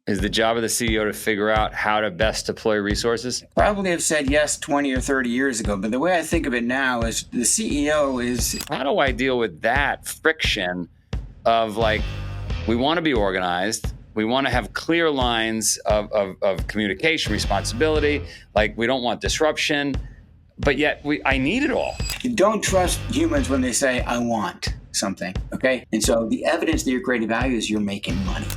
Is the job of the CEO to figure out how to best deploy resources? Probably have said yes 20 or 30 years ago, but the way I think of it now is the CEO is... How do I deal with that friction of like, we want to be organized, we want to have clear lines of communication, responsibility, like we don't want disruption, but yet I need it all. You don't trust humans when they say, I want something, okay? And so the evidence that you're creating value is you're making money.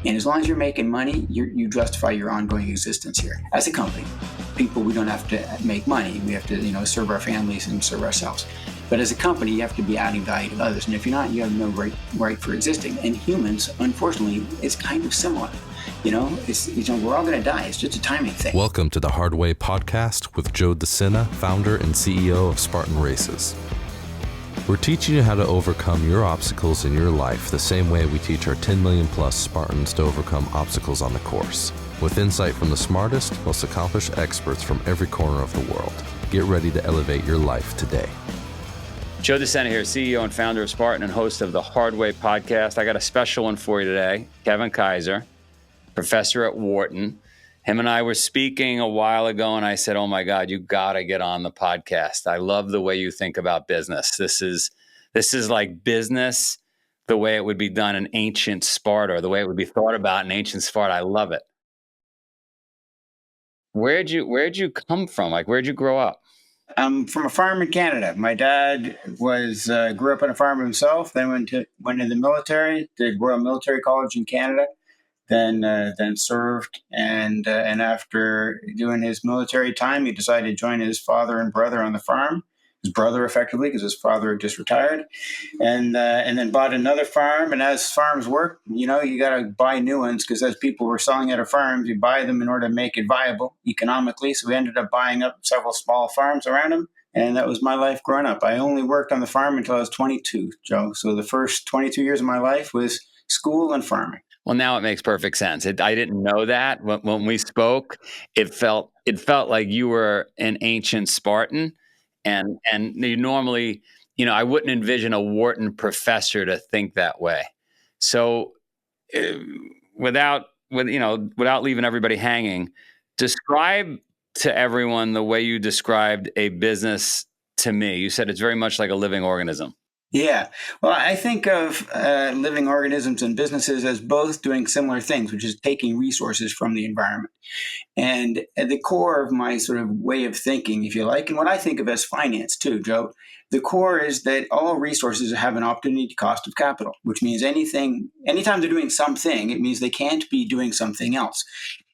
And as long as you're making money, you justify your ongoing existence here. As a company, people, we don't have to make money. We have to, serve our families and serve ourselves. But as a company, you have to be adding value to others. And if you're not, you have no right for existing. And humans, unfortunately, it's kind of similar. We're all going to die. It's just a timing thing. Welcome to the Hard Way podcast with Joe Sena, founder and CEO of Spartan Races. We're teaching you how to overcome your obstacles in your life the same way we teach our 10 million plus Spartans to overcome obstacles on the course, with insight from the smartest, most accomplished experts from every corner of the world. Get ready to elevate your life today. Joe Sena here, CEO and founder of Spartan and host of the Hard Way podcast. I got a special one for you today. Kevin Kaiser, professor at Wharton. Him and I were speaking a while ago, and I said, oh my God, you got to get on the podcast. I love the way you think about business. This is like business the way it would be done in ancient Sparta, or the way it would be thought about in ancient Sparta. I love it. Where'd you come from? Like, where'd you grow up? I'm from a farm in Canada. My dad grew up on a farm himself, then went in the military, did Royal Military College in Canada. Then served, and after doing his military time, he decided to join his father and brother on the farm. His brother, effectively, because his father had just retired, and then bought another farm. And as farms work, you got to buy new ones, because as people were selling out of farms, you buy them in order to make it viable economically. So we ended up buying up several small farms around him. And that was my life growing up. I only worked on the farm until I was 22, Joe. So the first 22 years of my life was school and farming. Well, now it makes perfect sense. I didn't know that when we spoke. It felt like you were an ancient Spartan, and you normally, I wouldn't envision a Wharton professor to think that way. So, without leaving everybody hanging, describe to everyone the way you described a business to me. You said it's very much like a living organism. Yeah. Well, I think of living organisms and businesses as both doing similar things, which is taking resources from the environment. And at the core of my sort of way of thinking, if you like, and what I think of as finance too, Joe, the core is that all resources have an opportunity cost of capital, which means anytime they're doing something, it means they can't be doing something else.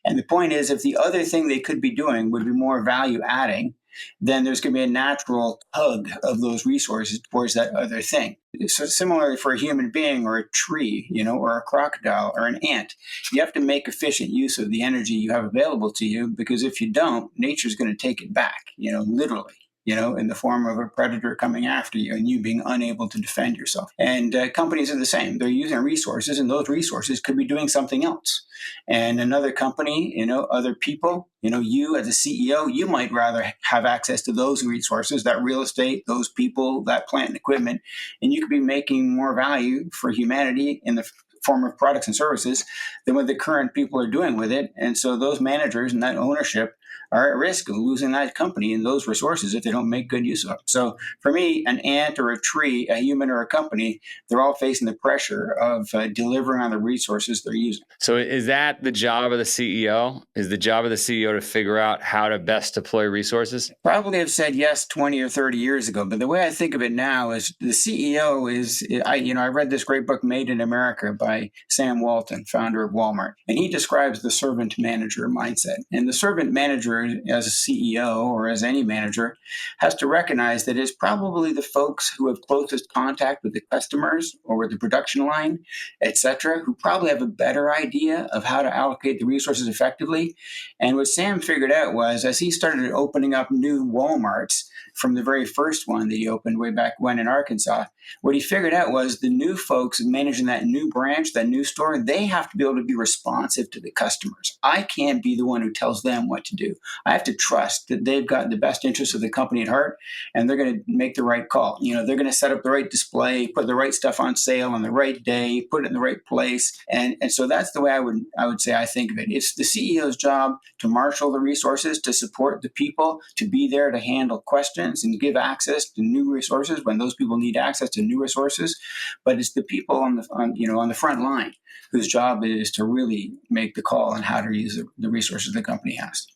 And the point is, if the other thing they could be doing would be more value adding, then there's going to be a natural tug of those resources towards that other thing. So similarly for a human being or a tree, or a crocodile or an ant, you have to make efficient use of the energy you have available to you, because if you don't, nature's going to take it back, literally. In the form of a predator coming after you and you being unable to defend yourself. And companies are the same. They're using resources, and those resources could be doing something else. And another company, other people, you as a CEO, you might rather have access to those resources, that real estate, those people, that plant and equipment, and you could be making more value for humanity in the form of products and services than what the current people are doing with it. And so those managers and that ownership are at risk of losing that company and those resources if they don't make good use of them. So for me, an ant or a tree, a human or a company, they're all facing the pressure of delivering on the resources they're using. So is that the job of the CEO? Is the job of the CEO to figure out how to best deploy resources? Probably have said yes 20 or 30 years ago, but the way I think of it now is the CEO is, I read this great book, Made in America, by Sam Walton, founder of Walmart, and he describes the servant manager mindset. And the servant manager, as a CEO or as any manager, has to recognize that it's probably the folks who have closest contact with the customers or with the production line, et cetera, who probably have a better idea of how to allocate the resources effectively. And what Sam figured out was, as he started opening up new Walmarts, from the very first one that he opened way back when in Arkansas, What he figured out was the new folks managing that new branch, that new store, they have to be able to be responsive to the customers. I can't be the one who tells them what to do. I have to trust that they've got the best interests of the company at heart, and they're going to make the right call. They're going to set up the right display, put the right stuff on sale on the right day, put it in the right place. And so that's the way I would say I think of it. It's the CEO's job to marshal the resources, to support the people, to be there to handle questions and give access to new resources when those people need access to new resources. But it's the people on the front line whose job it is to really make the call on how to use the resources the company has.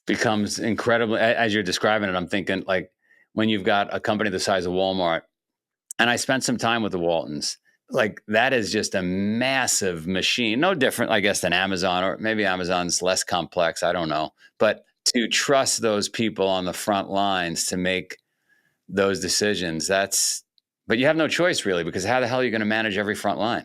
Becomes incredibly, as you're describing it, I'm thinking like when you've got a company the size of Walmart, and I spent some time with the Waltons, like that is just a massive machine, no different, I guess, than Amazon, or maybe Amazon's less complex. I don't know. But to trust those people on the front lines to make those decisions, but you have no choice really, because how the hell are you going to manage every front line?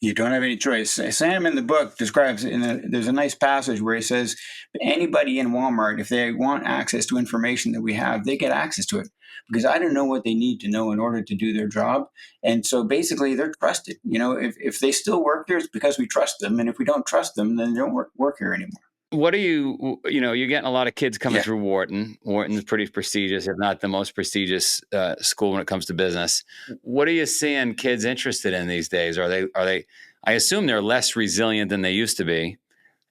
You don't have any choice. Sam in the book describes, there's a nice passage where he says, anybody in Walmart, if they want access to information that we have, they get access to it because I don't know what they need to know in order to do their job. And so basically they're trusted. If they still work here, it's because we trust them. And if we don't trust them, then they don't work here anymore. What are you're getting a lot of kids coming through Wharton. Wharton's pretty prestigious, if not the most prestigious school when it comes to business. What are you seeing kids interested in these days? Are they, I assume they're less resilient than they used to be.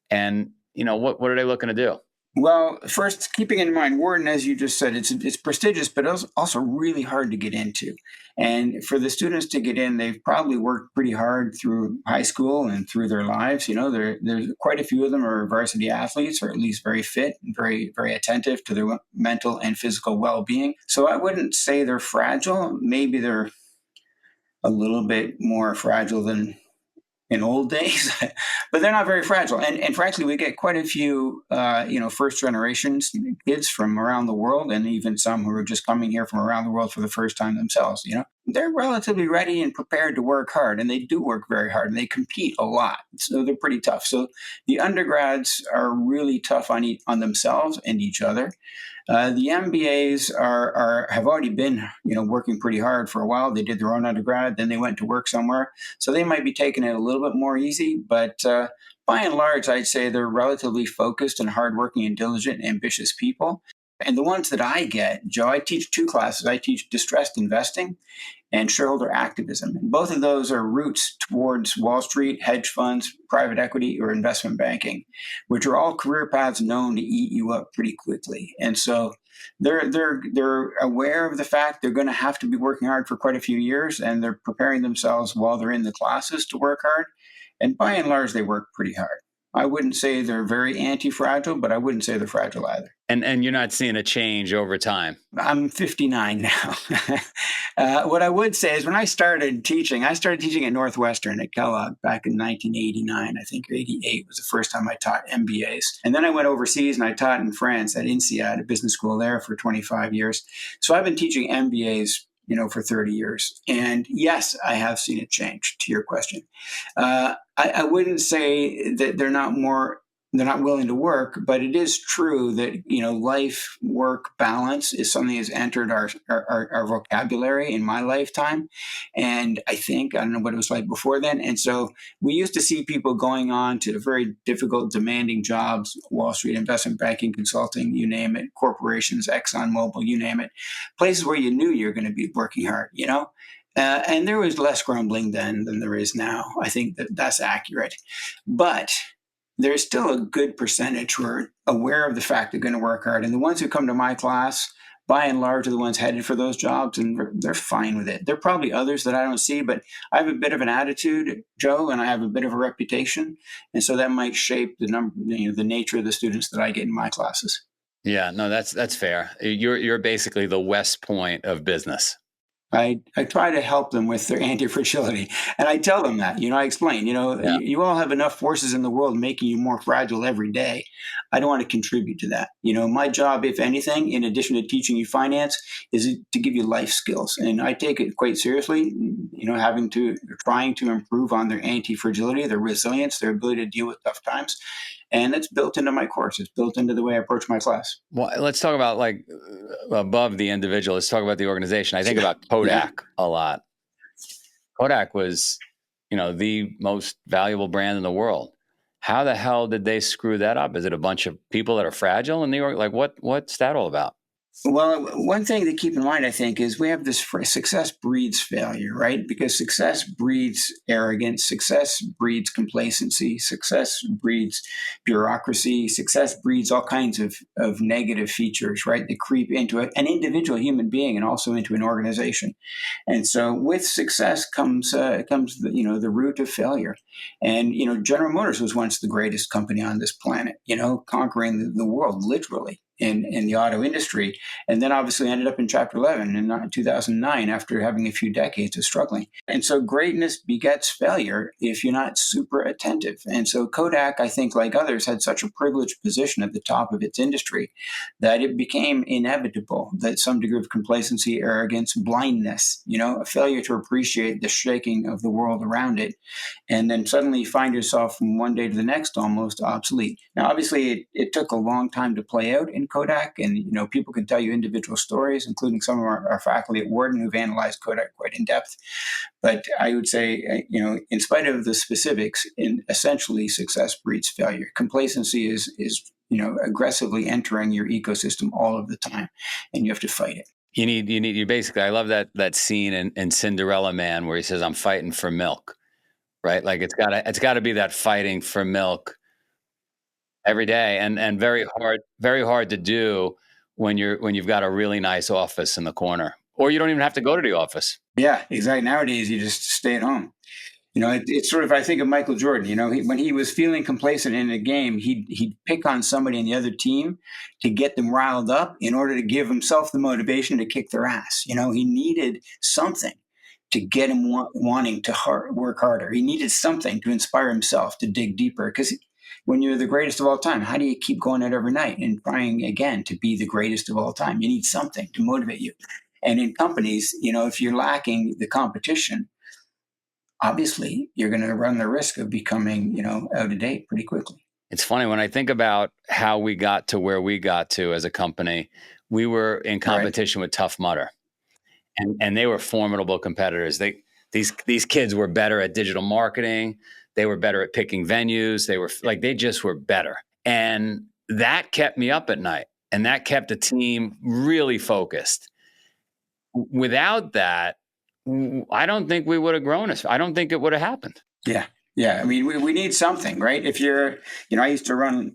And, what are they looking to do? Well, first, keeping in mind, Wharton, as you just said, it's prestigious, but also really hard to get into. And for the students to get in, they've probably worked pretty hard through high school and through their lives. There's quite a few of them are varsity athletes, or at least very fit and very, very attentive to their mental and physical well-being. So I wouldn't say they're fragile. Maybe they're a little bit more fragile than in old days, but they're not very fragile. And frankly, we get quite a few, first generations kids from around the world, and even some who are just coming here from around the world for the first time themselves. They're relatively ready and prepared to work hard, and they do work very hard, and they compete a lot. So they're pretty tough. So the undergrads are really tough on themselves and each other. The MBAs have already been, working pretty hard for a while. They did their own undergrad, then they went to work somewhere. So they might be taking it a little bit more easy, but by and large, I'd say they're relatively focused and hardworking and diligent and ambitious people. And the ones that I get, Joe, I teach two classes. I teach distressed investing and shareholder activism. And both of those are routes towards Wall Street, hedge funds, private equity, or investment banking, which are all career paths known to eat you up pretty quickly. And so they're aware of the fact they're going to have to be working hard for quite a few years, and they're preparing themselves while they're in the classes to work hard. And by and large, they work pretty hard. I wouldn't say they're very anti-fragile, but I wouldn't say they're fragile either. And you're not seeing a change over time. I'm 59 now. What I would say is when I started teaching at Northwestern at Kellogg back in 1989, I think, or 88 was the first time I taught MBAs. And then I went overseas and I taught in France at INSEAD, a business school there, for 25 years. So I've been teaching MBAs for 30 years. And yes, I have seen it change, to your question. I wouldn't say that they're not willing to work, but it is true that, life work balance is something that's entered our vocabulary in my lifetime. And I don't know what it was like before then. And so we used to see people going on to very difficult, demanding jobs, Wall Street, investment banking, consulting, you name it, corporations, ExxonMobil, you name it, places where you knew you're going to be working hard, and there was less grumbling then than there is now. I think that's accurate. But there's still a good percentage who are aware of the fact they're going to work hard. And the ones who come to my class, by and large, are the ones headed for those jobs, and they're fine with it. There are probably others that I don't see, but I have a bit of an attitude, Joe, and I have a bit of a reputation. And so that might shape the nature of the students that I get in my classes. Yeah, no, that's fair. You're basically the West Point of business. I try to help them with their anti-fragility. And I tell them that, I explain, you all have enough forces in the world making you more fragile every day. I don't want to contribute to that. My job, if anything, in addition to teaching you finance, is to give you life skills. And I take it quite seriously, trying to improve on their anti-fragility, their resilience, their ability to deal with tough times. And it's built into my course. It's built into the way I approach my class. Well, let's talk about above the individual. Let's talk about the organization. I think about Kodak a lot. Kodak was, the most valuable brand in the world. How the hell did they screw that up? Is it a bunch of people that are fragile in New York? Like, what's that all about? Well, one thing to keep in mind, I think, is we have this success breeds failure, right? Because success breeds arrogance, success breeds complacency, success breeds bureaucracy, success breeds all kinds of negative features, right? That creep into an individual human being and also into an organization. And so, with success comes the root of failure. And General Motors was once the greatest company on this planet, conquering the world literally in the auto industry, and then obviously ended up in Chapter 11 in 2009 after having a few decades of struggling. And so, greatness begets failure if you're not super attentive. And so, Kodak, I think, like others, had such a privileged position at the top of its industry that it became inevitable that some degree of complacency, arrogance, blindness, a failure to appreciate the shaking of the world around it, and then suddenly you find yourself from one day to the next almost obsolete. Now, obviously, it took a long time to play out in Kodak, and people can tell you individual stories, including some of our faculty at Wharton who've analyzed Kodak quite in depth. But I would say, in spite of the specifics, essentially success breeds failure. Complacency is aggressively entering your ecosystem all of the time, and you have to fight it. You basically, I love that scene in Cinderella Man where he says, "I'm fighting for milk," right? Like it's gotta be that fighting for milk every day, and very hard to do when you've got a really nice office in the corner, or you don't even have to go to the office. Yeah, exactly. Nowadays, you just stay at home. It's sort of, I think of Michael Jordan. When he was feeling complacent in a game, he'd pick on somebody in the other team to get them riled up in order to give himself the motivation to kick their ass. He needed something to get him wanting to work harder. He needed something to inspire himself to dig deeper. Because when you're the greatest of all time, how do you keep going out every night and trying again to be the greatest of all time? You need something to motivate you. And in companies, if you're lacking the competition, obviously you're going to run the risk of becoming, out of date pretty quickly. It's funny when I think about how we got to where we got to as a company. We were in competition with Tough Mudder, and they were formidable competitors. These kids were better at digital marketing. They were better at picking venues. They just were better, and that kept me up at night, and that kept the team really focused. Without that, I don't think we would have grown. I don't think it would have happened. Yeah. Yeah. I mean, we need something, right? If you're, I used to run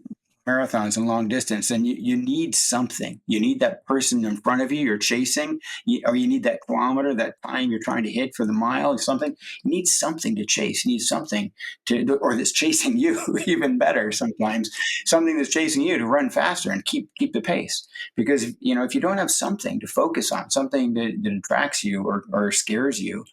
marathons and long distance, and you need something. You need that person in front of you you're chasing, or you need that kilometer, that time you're trying to hit for the mile or something. You need something to chase. You need something or that's chasing you, even better sometimes, something that's chasing you to run faster and keep the pace. Because, if you don't have something to focus on, something that attracts you or scares you,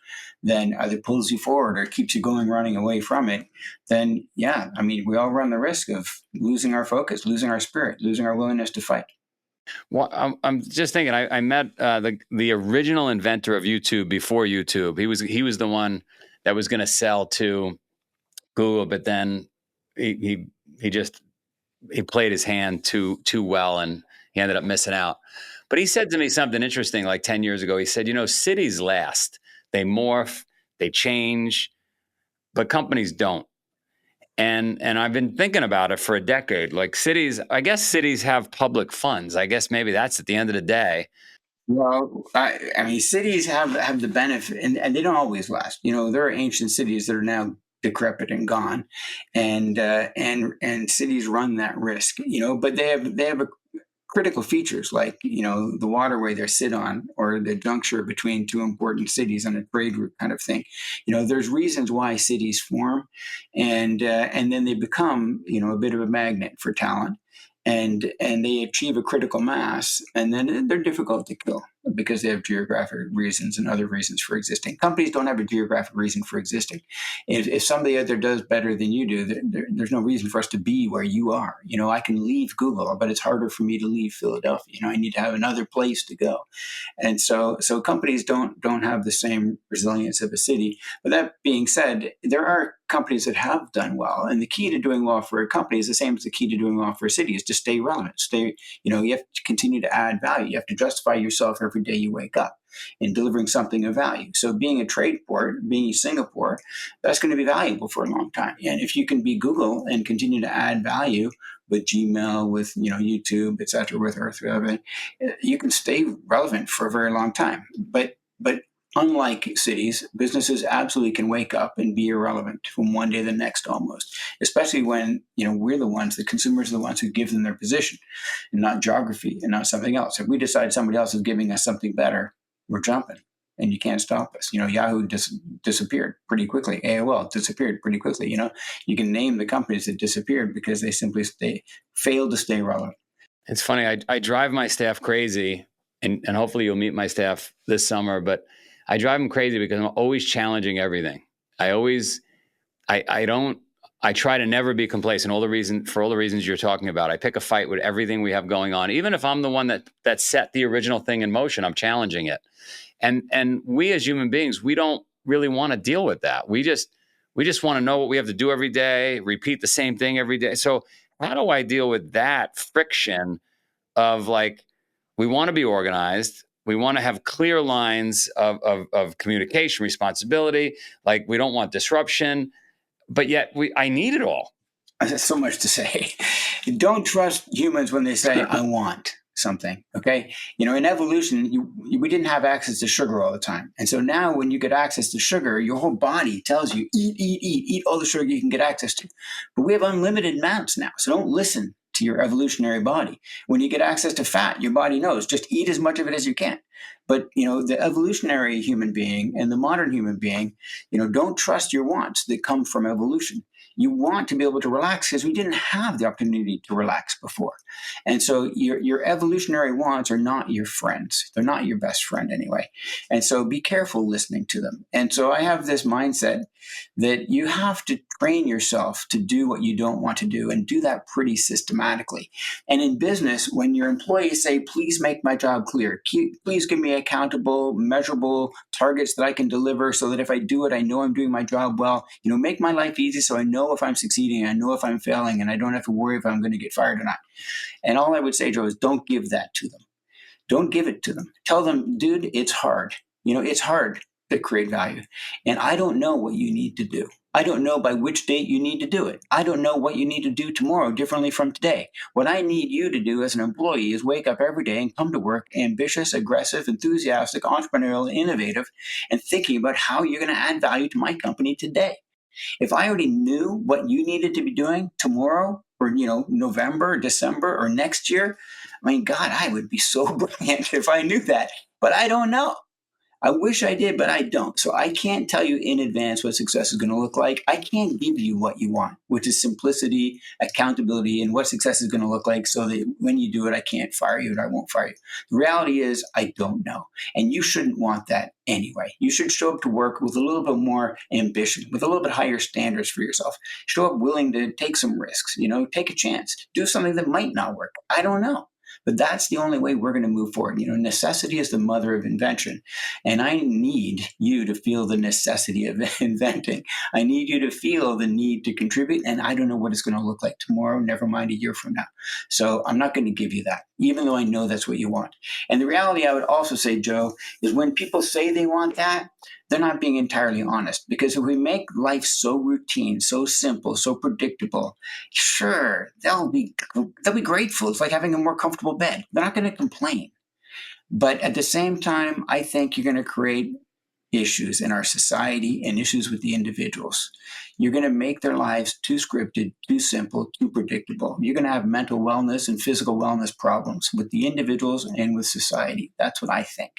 then either pulls you forward or keeps you going, running away from it, then yeah, I mean, we all run the risk of losing our focus, losing our spirit, losing our willingness to fight. Well, I'm just thinking. I met the original inventor of YouTube before YouTube. He was the one that was going to sell to Google, but then he played his hand too well, and he ended up missing out. But he said to me something interesting like 10 years ago. He said, cities last. They morph, they change, but companies don't. And I've been thinking about it for a decade. Like I guess cities have public funds. I guess maybe that's at the end of the day. Well, I mean, cities have the benefit, and they don't always last. There are ancient cities that are now decrepit and gone, and cities run that risk. But they have a critical features like the waterway they sit on or the juncture between two important cities on a trade route kind of thing. There's reasons why cities form, and then they become a bit of a magnet for talent, and they achieve a critical mass, and then they're difficult to kill because they have geographic reasons and other reasons for existing. Companies don't have a geographic reason for existing. If somebody out there does better than you do, there's no reason for us to be where you are. I can leave Google, but it's harder for me to leave Philadelphia. I need to have another place to go. And so companies don't have the same resilience of a city. But that being said, there are companies that have done well. And the key to doing well for a company is the same as the key to doing well for a city, is to stay relevant. You have to continue to add value. You have to justify yourself every every day you wake up and delivering something of value. So being a trade port, being Singapore, that's going to be valuable for a long time. And if you can be Google and continue to add value with Gmail, with YouTube, et cetera, with Earth, you can stay relevant for a very long time. But unlike cities, businesses absolutely can wake up and be irrelevant from one day to the next almost, especially when we're the consumers are the ones who give them their position and not geography and not something else. If we decide somebody else is giving us something better, we're jumping and you can't stop us. Yahoo disappeared pretty quickly. AOL disappeared pretty quickly. You can name the companies that disappeared because they simply failed to stay relevant. It's funny. I drive my staff crazy, and hopefully you'll meet my staff this summer, but I drive them crazy because I'm always challenging everything. I try to never be complacent. For all the reasons you're talking about, I pick a fight with everything we have going on. Even if I'm the one that set the original thing in motion, I'm challenging it. And we as human beings, we don't really want to deal with that. We just want to know what we have to do every day, repeat the same thing every day. So how do I deal with that friction of we want to be organized. We want to have clear lines of communication, responsibility. We don't want disruption, but yet I need it all. There's so much to say. Don't trust humans when they say, I want something, okay? In evolution, we didn't have access to sugar all the time. And so now when you get access to sugar, your whole body tells you, eat all the sugar you can get access to. But we have unlimited amounts now, so don't listen to your evolutionary body. When you get access to fat, your body knows, just eat as much of it as you can. But, the evolutionary human being and the modern human being, don't trust your wants that come from evolution. You want to be able to relax because we didn't have the opportunity to relax before. And so your evolutionary wants are not your friends. They're not your best friend anyway. And so be careful listening to them. And so I have this mindset that you have to train yourself to do what you don't want to do and do that pretty systematically. And in business, when your employees say, please make my job clear, please give me accountable, measurable targets that I can deliver so that if I do it, I know I'm doing my job well, make my life easy so I know if I'm succeeding, I know if I'm failing, and I don't have to worry if I'm going to get fired or not. And all I would say, Joe, is don't give that to them. Don't give it to them. Tell them, dude, it's hard. It's hard to create value. And I don't know what you need to do. I don't know by which date you need to do it. I don't know what you need to do tomorrow differently from today. What I need you to do as an employee is wake up every day and come to work ambitious, aggressive, enthusiastic, entrepreneurial, innovative, and thinking about how you're going to add value to my company today. If I already knew what you needed to be doing tomorrow or, November, December, or next year, God, I would be so brilliant if I knew that. But I don't know. I wish I did, but I don't. So I can't tell you in advance what success is going to look like. I can't give you what you want, which is simplicity, accountability, and what success is going to look like so that when you do it, I can't fire you and I won't fire you. The reality is I don't know. And you shouldn't want that anyway. You should show up to work with a little bit more ambition, with a little bit higher standards for yourself. Show up willing to take some risks, take a chance, do something that might not work. I don't know. But that's the only way we're going to move forward. Necessity is the mother of invention. And I need you to feel the necessity of inventing. I need you to feel the need to contribute. And I don't know what it's going to look like tomorrow, never mind a year from now. So I'm not going to give you that, even though I know that's what you want. And the reality, I would also say, Joe, is when people say they want that, they're not being entirely honest. Because if we make life so routine, so simple, so predictable, sure, they'll be grateful. It's like having a more comfortable bed. They're not going to complain. But at the same time, I think you're going to create issues in our society and issues with the individuals. You're going to make their lives too scripted, too simple, too predictable. You're going to have mental wellness and physical wellness problems with the individuals and with society. That's what I think.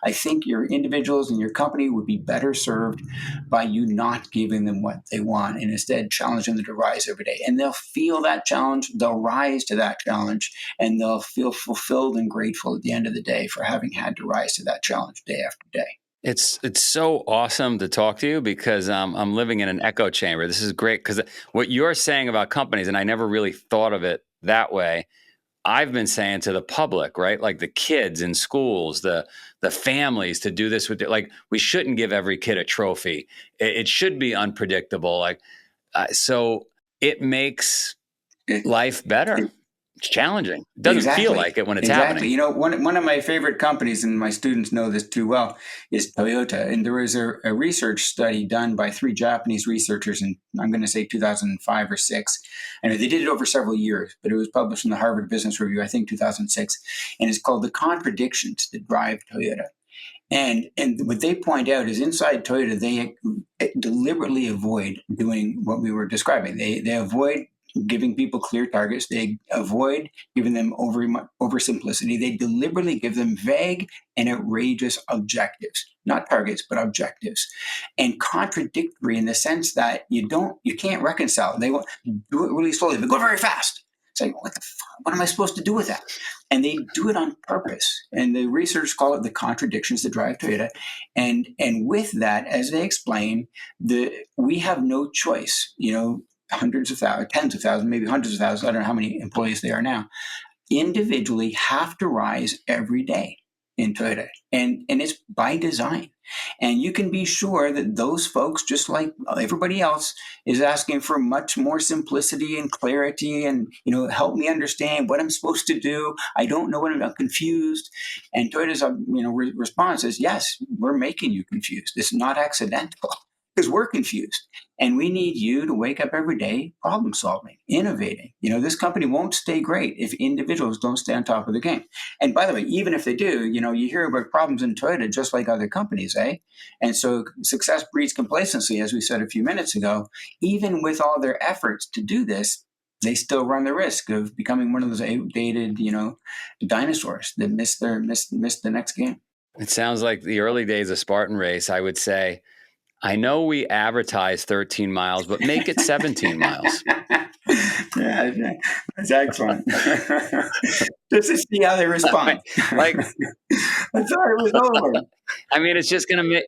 I think your individuals and your company would be better served by you not giving them what they want and instead challenging them to rise every day. And they'll feel that challenge, they'll rise to that challenge, and they'll feel fulfilled and grateful at the end of the day for having had to rise to that challenge day after day. It's so awesome to talk to you because I'm living in an echo chamber. This is great because what you're saying about companies, and I never really thought of it that way, I've been saying to the public, right? Like the kids in schools, the families to do this with, we shouldn't give every kid a trophy. It should be unpredictable. So it makes life better. It's challenging. It doesn't feel like it when it's Exactly. happening. One of my favorite companies, and my students know this too well, is Toyota. And there was a research study done by 3 Japanese researchers in, I'm going to say 2005 or 6. And they did it over several years, but it was published in the Harvard Business Review, I think 2006. And it's called The Contradictions That Drive Toyota. And what they point out is inside Toyota, they deliberately avoid doing what we were describing. They avoid giving people clear targets. They avoid giving them oversimplicity. They deliberately give them vague and outrageous objectives, not targets, but objectives, and contradictory in the sense that you can't reconcile. They want do it really slowly, but go very fast. It's like, what the fuck? What am I supposed to do with that? And they do it on purpose. And the researchers call it the contradictions that drive Toyota. And with that, as they explain, we have no choice. Hundreds of thousands, tens of thousands, maybe hundreds of thousands, I don't know how many employees they are now, individually have to rise every day in Toyota. And it's by design. And you can be sure that those folks, just like everybody else, is asking for much more simplicity and clarity and, help me understand what I'm supposed to do. I don't know what I'm confused. And Toyota's, response is, yes, we're making you confused. It's not accidental. Because we're confused. And we need you to wake up every day problem solving, innovating. This company won't stay great if individuals don't stay on top of the game. And by the way, even if they do, you hear about problems in Toyota just like other companies, eh? And so success breeds complacency, as we said a few minutes ago. Even with all their efforts to do this, they still run the risk of becoming one of those outdated, dinosaurs that miss the next game. It sounds like the early days of Spartan Race. I would say, I know we advertise 13 miles, but make it 17 miles. Yeah, that's excellent. Just to see how they respond. Like, I thought it was over. I mean, it's just going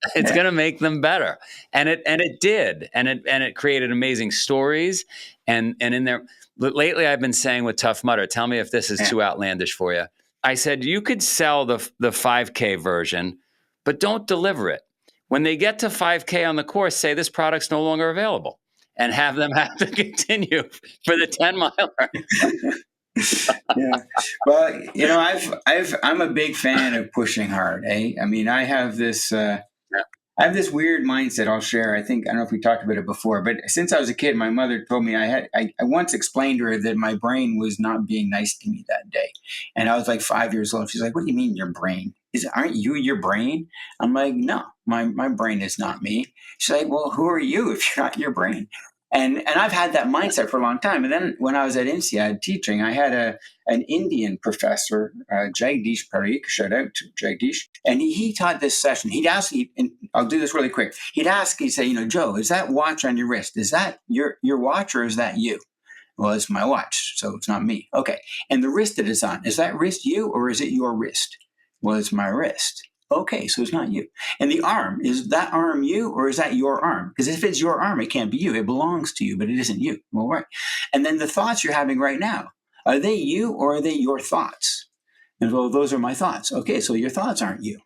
to make them better, and it did, and it created amazing stories, and in there lately, I've been saying with Tough Mudder. Tell me if this is too outlandish for you. I said you could sell the 5K version, but don't deliver it. When they get to 5K on the course, say this product's no longer available and have them have to continue for the 10-miler. Yeah. Well, I'm a big fan of pushing hard. I mean, I have this weird mindset I'll share. I don't know if we talked about it before, but since I was a kid, my mother told me I once explained to her that my brain was not being nice to me that day. And I was like 5 years old. She's like, "What do you mean your brain? Aren't you your brain?" I'm like, "No, my brain is not me." She's like, "Well, who are you if you're not your brain?" And I've had that mindset for a long time. And then when I was at INSEAD teaching, I had an Indian professor, Jagdish Parikh, shout out to Jagdish, and he taught this session. He'd ask, and I'll do this really quick. He'd say, "Joe, is that watch on your wrist? Is that your watch or is that you?" "Well, it's my watch, so it's not me." "Okay. And the wrist that it's on, is that wrist you or is it your wrist?" "Well, it's my wrist." "Okay, so it's not you." "And the arm, is that arm you or is that your arm? Because if it's your arm, it can't be you. It belongs to you, but it isn't you." "Well, right. And then the thoughts you're having right now, are they you or are they your thoughts?" "And well, those are my thoughts." "Okay, so your thoughts aren't you.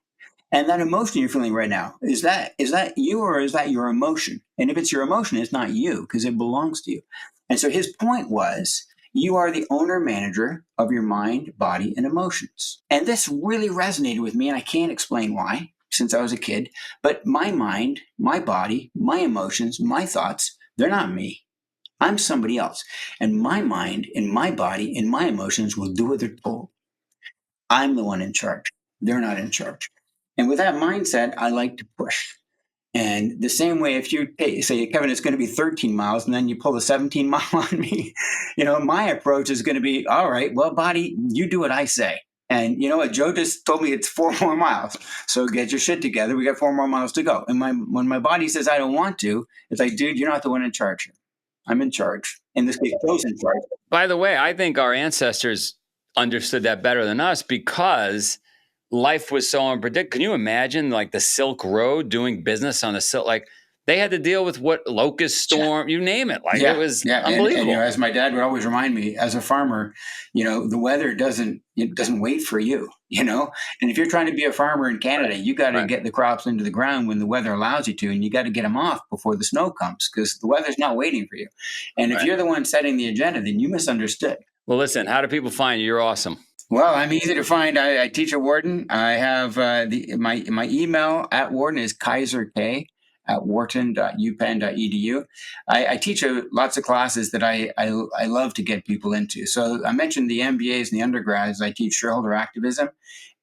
And that emotion you're feeling right now, is that you or is that your emotion? And if it's your emotion, it's not you because it belongs to you." And so his point was, you are the owner-manager of your mind, body, and emotions. And this really resonated with me, and I can't explain why, since I was a kid. But my mind, my body, my emotions, my thoughts, they're not me. I'm somebody else. And my mind and my body and my emotions will do what they're told. I'm the one in charge. They're not in charge. And with that mindset, I like to push. And the same way, if you say, "Kevin, it's going to be 13 miles," and then you pull the 17 mile on me, my approach is going to be, "All right, well, body, you do what I say." And you know what? Joe just told me it's 4 more miles. So get your shit together. We got 4 more miles to go. And when my body says I don't want to, it's like, dude, you're not the one in charge here. I'm in charge. In this case, Joe's in charge. By the way, I think our ancestors understood that better than us because life was so unpredictable. Can you imagine like the Silk Road, doing business on the Silk? Like they had to deal with what locust storm, you name it. Like it was unbelievable. And, as my dad would always remind me, as a farmer, the weather doesn't wait for you, And if you're trying to be a farmer in Canada, you got to get the crops into the ground when the weather allows you to, and you got to get them off before the snow comes because the weather's not waiting for you. And if you're the one setting the agenda, then you misunderstood. Well, listen, how do people find you? You're awesome. Well, I'm easy to find. I teach at Wharton. I have my email at Wharton is Kaiser K at wharton.upenn.edu. I teach lots of classes that I love to get people into. So I mentioned the MBAs and the undergrads. I teach shareholder activism,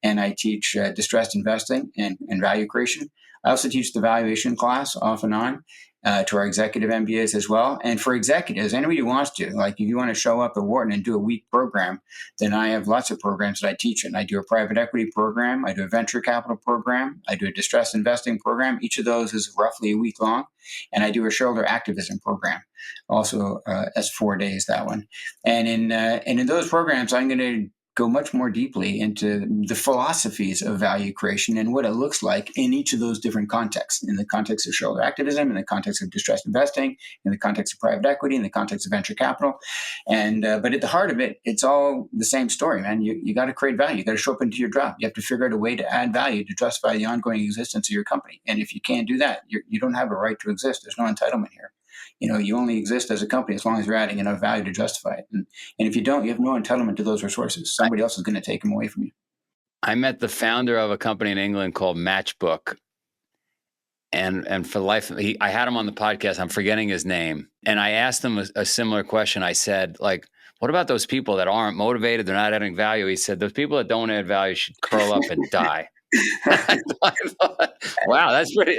and I teach distressed investing and value creation. I also teach the valuation class off and on to our executive MBAs as well. And for executives, anybody who wants to, like if you want to show up at Wharton and do a week program, then I have lots of programs that I teach in. I do a private equity program, I do a venture capital program, I do a distressed investing program. Each of those is roughly a week long. And I do a shareholder activism program. Also, that's 4 days, that one. And in those programs, I'm going to go much more deeply into the philosophies of value creation and what it looks like in each of those different contexts, in the context of shareholder activism, in the context of distressed investing, in the context of private equity, in the context of venture capital. And but at the heart of it, it's all the same story, man. You got to create value. You got to show up into your job. You have to figure out a way to add value to justify the ongoing existence of your company. And if you can't do that, you don't have a right to exist. There's no entitlement here. You only exist as a company as long as you're adding enough value to justify it. And if you don't, you have no entitlement to those resources. Somebody else is going to take them away from you. I met the founder of a company in England called Matchbook. And for life, I had him on the podcast. I'm forgetting his name. And I asked him a similar question. I said, like, what about those people that aren't motivated? They're not adding value. He said, those people that don't add value should curl up and die. I thought, wow, that's pretty.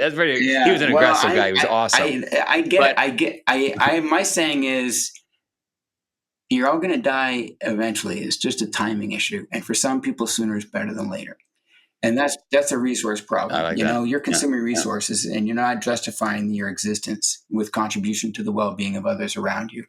Yeah. He was an aggressive guy. He was awesome. I get it. My saying is, you're all going to die eventually. It's just a timing issue. And for some people, sooner is better than later. And that's a resource problem. Like you're consuming resources and you're not justifying your existence with contribution to the well-being of others around you.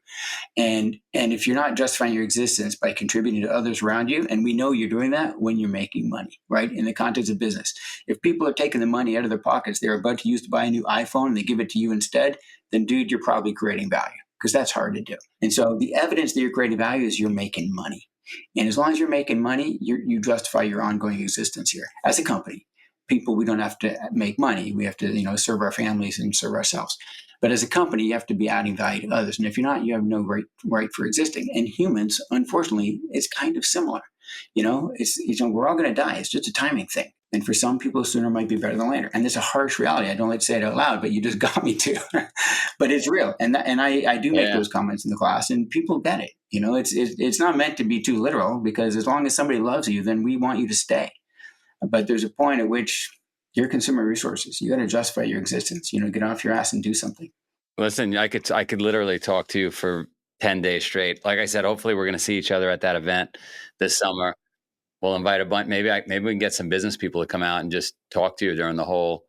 And if you're not justifying your existence by contributing to others around you, and we know you're doing that when you're making money, right? In the context of business. If people are taking the money out of their pockets they're about to use to buy a new iPhone and they give it to you instead, then dude, you're probably creating value, because that's hard to do. And so the evidence that you're creating value is you're making money. And as long as you're making money, you justify your ongoing existence here. As a company, people, we don't have to make money. We have to, serve our families and serve ourselves. But as a company, you have to be adding value to others. And if you're not, you have no right for existing. And humans, unfortunately, it's kind of similar. We're all going to die. It's just a timing thing. And for some people, sooner might be better than later. And it's a harsh reality. I don't like to say it out loud, but you just got me to. But it's real. And I do make those comments in the class, and people get it. It's not meant to be too literal, because as long as somebody loves you, then we want you to stay. But there's a point at which you're consuming resources. You got to justify your existence. Get off your ass and do something. Listen, I could literally talk to you for 10 days straight. Like I said, hopefully we're going to see each other at that event this summer. We'll invite a bunch. Maybe we can get some business people to come out and just talk to you during the whole,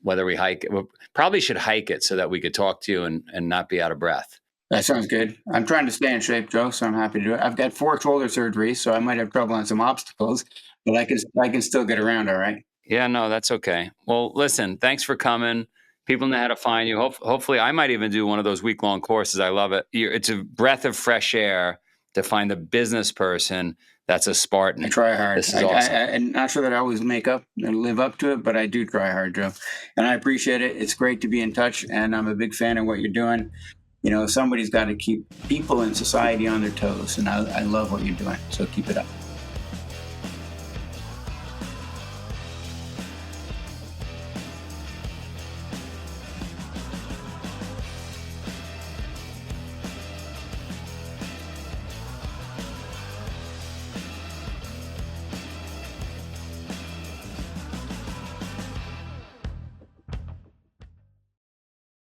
whether we hike it. We probably should hike it so that we could talk to you and not be out of breath. That sounds good. I'm trying to stay in shape, Joe, so I'm happy to do it. I've got 4 shoulder surgeries, so I might have trouble on some obstacles, but I can still get around all right. Yeah, no, that's okay. Well, listen, thanks for coming. People know how to find you. Hopefully, I might even do one of those week-long courses. I love it. It's a breath of fresh air to find the business person that's a Spartan. I try hard. This is awesome. I'm not sure that I always live up to it, but I do try hard, Joe. And I appreciate it. It's great to be in touch, and I'm a big fan of what you're doing. Somebody's got to keep people in society on their toes, and I love what you're doing. So keep it up.